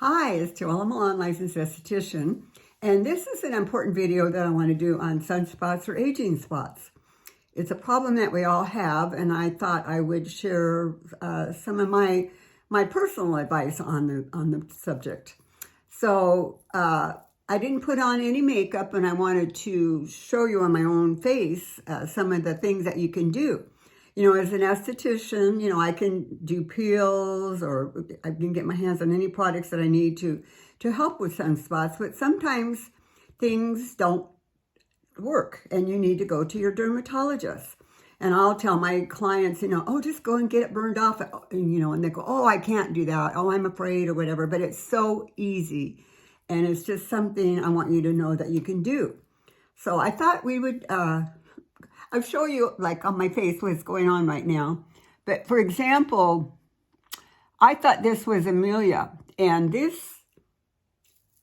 Hi, it's JoElla Milan, licensed esthetician, and this is an important video that I want to do on sunspots or aging spots. It's a problem that we all have, and I thought I would share some of my personal advice on the subject. So I didn't put on any makeup, and I wanted to show you on my own face some of the things that you can do. You know, as an esthetician, you know, I can do peels or I can get my hands on any products that I need to help with sunspots, but sometimes things don't work and you need to go to your dermatologist. And I'll tell my clients, you know, oh, just go and get it burned off, you know, and they go, oh, I can't do that. Oh, I'm afraid or whatever, but it's so easy. And it's just something I want you to know that you can do. So I thought we would, I'll show you like on my face what's going on right now. But for example, I thought this was Amelia, and this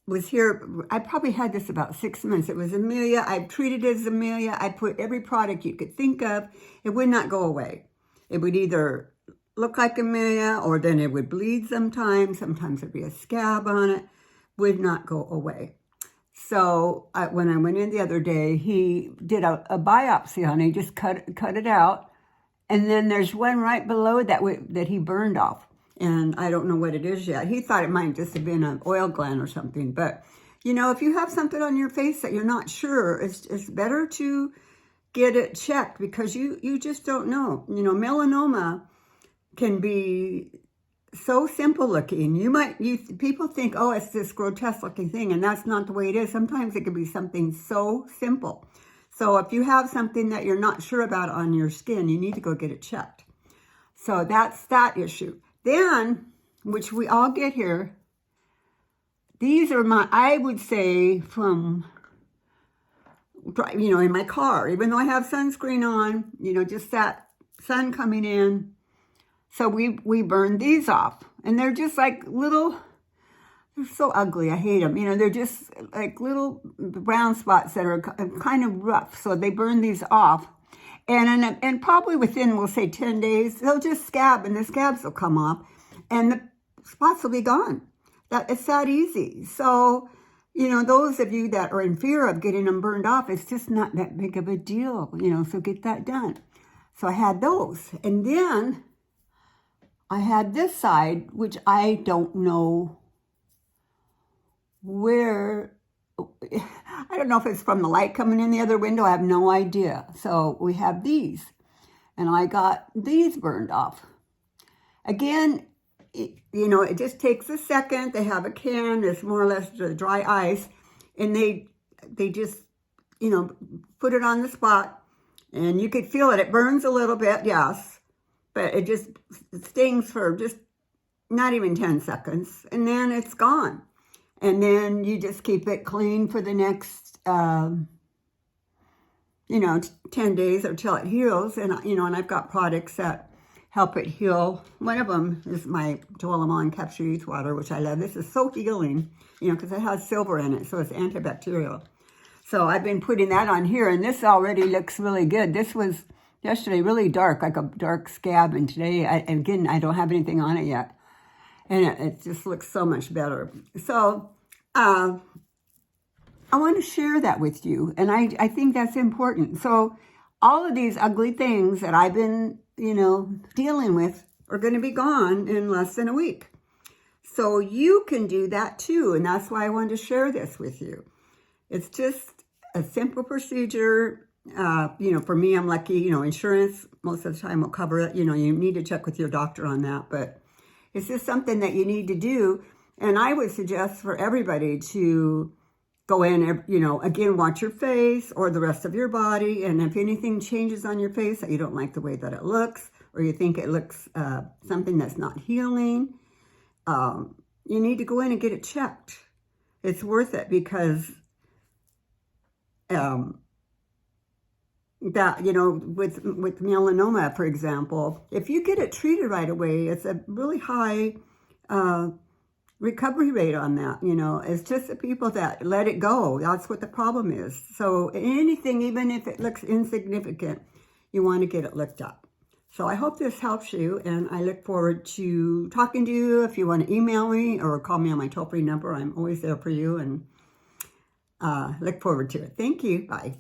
was here. I probably had this about 6 months. It was Amelia. I treated it as Amelia. I put every product you could think of. It would not go away. It would either look like Amelia or then it would bleed sometimes. Sometimes there'd be a scab on it. Would not go away. So when I went in the other day, he did a biopsy on it. He just cut it out. And then there's one right below that he burned off. And I don't know what it is yet. He thought it might just have been an oil gland or something. But, you know, if you have something on your face that you're not sure, it's better to get it checked because you just don't know. You know, melanoma can be so simple looking. People think, oh, it's this grotesque looking thing, and that's not the way it is. Sometimes it can be something so simple. So if you have something that you're not sure about on your skin, you need to go get it checked. So that's that issue. Then, which we all get here, these are I would say from, you know, in my car, even though I have sunscreen on, you know, just that sun coming in. So we burned these off, and they're just like little, they're so ugly. I hate them. You know, they're just like little brown spots that are kind of rough. So they burn these off, and probably within, we'll say 10 days, they'll just scab, and the scabs will come off, and the spots will be gone. It's that easy. So, you know, those of you that are in fear of getting them burned off, it's just not that big of a deal, you know, so get that done. So I had those, and then I had this side, which I don't know where, I don't know if it's from the light coming in the other window. I have no idea. So we have these, and I got these burned off. Again, you know, it just takes a second. They have a can. It's more or less dry ice, and they just, you know, put it on the spot, and you could feel it. It burns a little bit, yes. But it just stings for just not even 10 seconds, and then it's gone. And then you just keep it clean for the next, you know, 10 days or till it heals. And, you know, and I've got products that help it heal. One of them is my JoElla Milan Capture Youth Water, which I love. This is so healing, you know, because it has silver in it, so it's antibacterial. So I've been putting that on here, and this already looks really good. This was yesterday really dark, like a dark scab, and today, again, I don't have anything on it yet. And it just looks so much better. So I want to share that with you, and I think that's important. So all of these ugly things that I've been, you know, dealing with are going to be gone in less than a week. So you can do that too, and that's why I wanted to share this with you. It's just a simple procedure. You know, for me, I'm lucky, you know, insurance most of the time will cover it. You know, you need to check with your doctor on that, but it's just something that you need to do. And I would suggest for everybody to go in, you know, again, watch your face or the rest of your body. And if anything changes on your face that you don't like the way that it looks, or you think it looks something that's not healing, you need to go in and get it checked. It's worth it because that, you know, with melanoma, for example, if you get it treated right away, it's a really high recovery rate on that. You know, it's just the people that let it go. That's what the problem is. So anything, even if it looks insignificant, you want to get it looked up. So I hope this helps you, and I look forward to talking to you. If you want to email me or call me on my toll-free number, I'm always there for you, and look forward to it. Thank you. Bye.